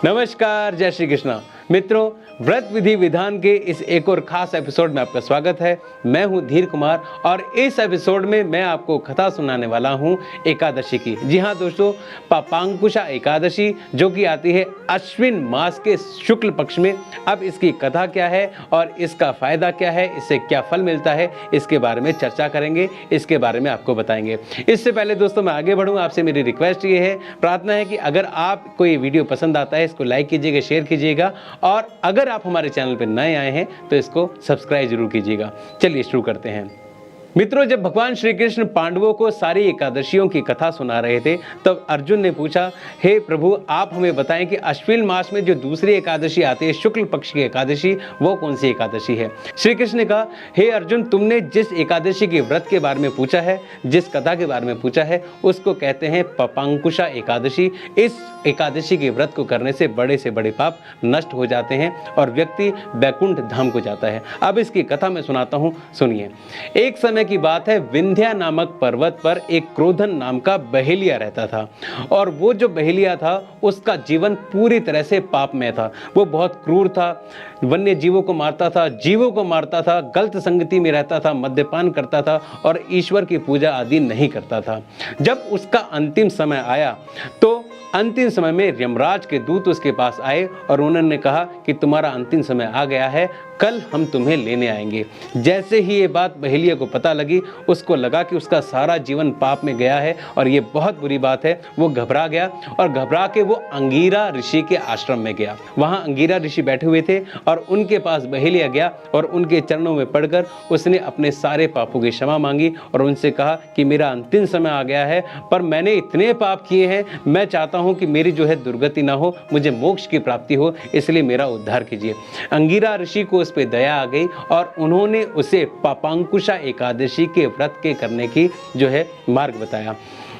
नमस्कार, जय श्री कृष्णा। मित्रों, व्रत विधि विधान के इस एक और खास एपिसोड में आपका स्वागत है। मैं हूं धीर कुमार और इस एपिसोड में मैं आपको कथा सुनाने वाला हूं एकादशी की। जी हां दोस्तों, पापांकुशा एकादशी जो कि आती है अश्विन मास के शुक्ल पक्ष में। अब इसकी कथा क्या है और इसका फायदा क्या है, इससे क्या फल मिलता है, इसके बारे में चर्चा करेंगे, इसके बारे में आपको बताएंगे। इससे पहले दोस्तों मैं आगे बढ़ूं, आपसे मेरी रिक्वेस्ट ये है, प्रार्थना है कि अगर आप कोई वीडियो पसंद आता है इसको लाइक कीजिएगा, शेयर कीजिएगा और अगर आप हमारे चैनल पर नए आए हैं तो इसको सब्सक्राइब जरूर कीजिएगा। चलिए शुरू करते हैं। मित्रों, जब भगवान श्री कृष्ण पांडवों को सारी एकादशियों की कथा सुना रहे थे तब अर्जुन ने पूछा, हे प्रभु आप हमें बताएं कि अश्विन मास में जो दूसरी एकादशी आती है, शुक्ल पक्ष की एकादशी, वो कौन सी एकादशी है। श्री कृष्ण ने कहा, हे अर्जुन, तुमने जिस एकादशी के व्रत के बारे में पूछा है, जिस कथा के बारे में पूछा है, उसको कहते हैं पापांकुशा एकादशी। इस एकादशी के व्रत को करने से बड़े पाप नष्ट हो जाते हैं और व्यक्ति बैकुंठ धाम को जाता है। अब इसकी कथा मैं सुनाता हूँ, सुनिए। एक समय की बात है, विंध्या नामक पर्वत पर एक क्रोधन नाम का बहेलिया रहता था और वो जो बहेलिया था उसका जीवन पूरी तरह से पापमय था। वो बहुत क्रूर था, वन्य जीवों को मारता था, जीवों को मारता था, गलत संगति में रहता था, मद्यपान करता था और ईश्वर की पूजा आदि नहीं करता था। जब उसका अंतिम समय आया तो अंतिम समय में यमराज के दूत उसके पास आए और उन्होंने कहा कि तुम्हारा अंतिम समय आ गया है, कल हम तुम्हें लेने आएंगे। जैसे ही ये बात बहेलिया को पता लगी, उसको लगा कि उसका सारा जीवन पाप में गया है और ये बहुत बुरी बात है। वो घबरा गया और घबरा के वो अंगीरा ऋषि के आश्रम में गया। वहाँ अंगीरा ऋषि बैठे हुए थे और उनके पास बहेलिया गया और उनके चरणों में पड़कर उसने अपने सारे पापों की क्षमा मांगी और उनसे कहा कि मेरा अंतिम समय आ गया है, पर मैंने इतने पाप किए हैं, मैं चाहता हूँ कि मेरी जो है दुर्गति ना हो, मुझे मोक्ष की प्राप्ति हो, इसलिए मेरा उद्धार कीजिए। अंगीरा ऋषि को पे दया आ गई और उन्होंने उसे पापांकुशा एकादशी के व्रत के करने की जो है मार्ग बताया।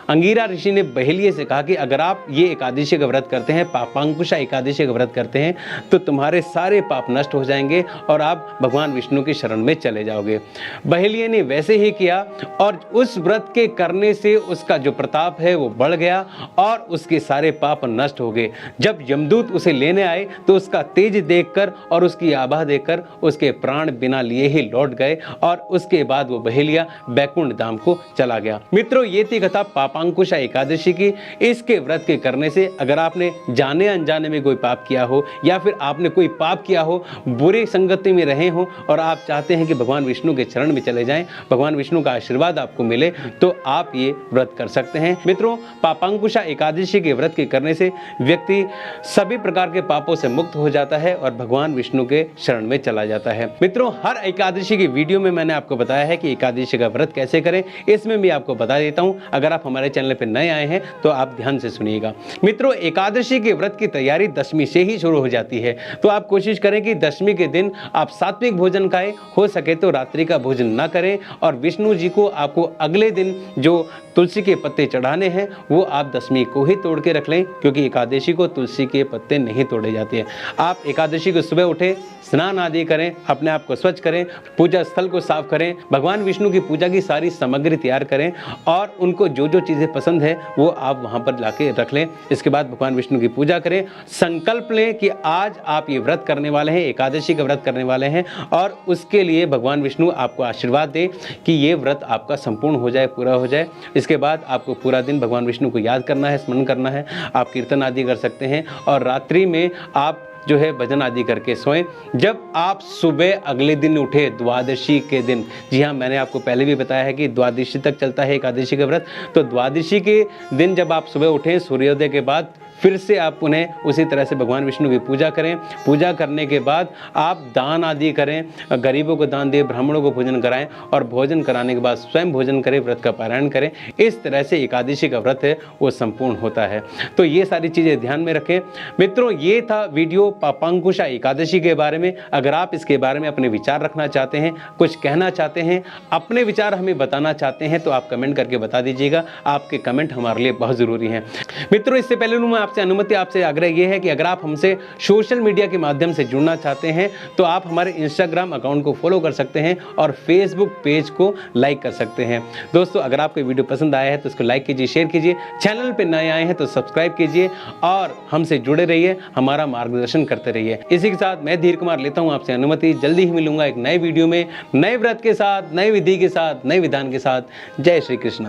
अंगीरा ऋषि ने बहेलिये से कहा कि अगर आप ये एकादशी का व्रत करते हैं, पापांकुशा एकादशी का व्रत करते हैं, तो तुम्हारे सारे पाप नष्ट हो जाएंगे और आप भगवान विष्णु की शरण में चले जाओगे। बहेलिये ने वैसे ही किया और उस व्रत के करने से उसका जो प्रताप है वो बढ़ गया और उसके सारे पाप नष्ट हो गए। जब यमदूत उसे लेने आए तो उसका तेज देखकर और उसकी आभा देखकर उसके प्राण बिना लिए ही लौट गए और उसके बाद वो बहेलिया बैकुंठ धाम को चला गया। मित्रों, ये थी कथा पापांकुशा एकादशी की। इसके व्रत के करने से अगर आपने जाने अनजाने में कोई पाप किया हो या फिर आपने कोई पाप किया हो, बुरी संगति में रहे हो और आप चाहते हैं कि भगवान विष्णु के चरण में चले जाएं, भगवान विष्णु का आशीर्वाद आपको मिले, तो आप ये व्रत कर सकते हैं। मित्रों, पापांकुशा एकादशी के व्रत के करने से व्यक्ति सभी प्रकार के पापों से मुक्त हो जाता है और भगवान विष्णु के शरण में चला जाता है। मित्रों, हर एकादशी की वीडियो में मैंने आपको बताया है कि एकादशी का व्रत कैसे करें, इसमें भी आपको बता देता हूं। अगर आप हमारे चैनल पर नए आए हैं तो आप ध्यान से सुनिएगा। मित्रों, एकादशी के व्रत की तैयारी दशमी से ही शुरू हो जाती है, तो आप कोशिश करें कि दशमी के दिन आप सात्विक भोजन खाएं, हो सके तो रात्रि का भोजन ना करें और विष्णु जी को आपको अगले दिन जो तुलसी के पत्ते चढ़ाने हैं वो आप दशमी को ही तोड़ के रख लें, क्योंकि एकादशी को तुलसी के पत्ते नहीं तोड़े जाते हैं। आप एकादशी को सुबह उठें, स्नान आदि करें, अपने आप को स्वच्छ करें, पूजा स्थल को साफ करें, भगवान विष्णु की पूजा की सारी सामग्री तैयार करें और उनको जो जो चीज़ें पसंद है वो आप वहाँ पर लाके रख लें। इसके बाद भगवान विष्णु की पूजा करें, संकल्प लें कि आज आप ये व्रत करने वाले हैं, एकादशी का व्रत करने वाले हैं और उसके लिए भगवान विष्णु आपको आशीर्वाद दे कि ये व्रत आपका संपूर्ण हो जाए, पूरा हो जाए। इसके बाद आपको पूरा दिन भगवान विष्णु को याद करना है, स्मरण करना है। आप कीर्तन आदि कर सकते हैं और रात्रि में आप जो है भजन आदि करके सोएं। जब आप सुबह अगले दिन उठे द्वादशी के दिन, जी हाँ, मैंने आपको पहले भी बताया है कि द्वादशी तक चलता है एकादशी का व्रत, तो द्वादशी के दिन जब आप सुबह उठें सूर्योदय के बाद, फिर से आप उन्हें उसी तरह से भगवान विष्णु की पूजा करें। पूजा करने के बाद आप दान आदि करें, गरीबों को दान दें, ब्राह्मणों को भोजन कराएं और भोजन कराने के बाद स्वयं भोजन करें, व्रत का पारायण करें। इस तरह से एकादशी का व्रत है वो संपूर्ण होता है। तो ये सारी चीज़ें ध्यान में रखें। मित्रों, ये था वीडियो पापांकुशा एकादशी के बारे में। अगर आप इसके बारे में अपने विचार रखना चाहते हैं, कुछ कहना चाहते हैं, अपने विचार हमें बताना चाहते हैं, तो आप कमेंट करके बता दीजिएगा। आपके कमेंट हमारे लिए बहुत ज़रूरी हैं। मित्रों, इससे पहले मैं आपसे अनुमति, आपसे आग्रह ये है कि अगर आप हमसे सोशल मीडिया के माध्यम से जुड़ना चाहते हैं तो आप हमारे इंस्टाग्राम अकाउंट को फॉलो कर सकते हैं और फेसबुक पेज को लाइक कर सकते हैं। दोस्तों, अगर आपको वीडियो पसंद आया है तो इसको लाइक कीजिए, शेयर कीजिए, चैनल पर नए आए हैं तो सब्सक्राइब कीजिए और हमसे जुड़े रहिए, हमारा मार्गदर्शन करते रहिए। इसी के साथ मैं धीर कुमार लेता हूं आपसे अनुमति। जल्दी ही मिलूंगा एक नए वीडियो में, नए व्रत के साथ, नए विधि के साथ, नए विधान के साथ। जय श्री कृष्ण।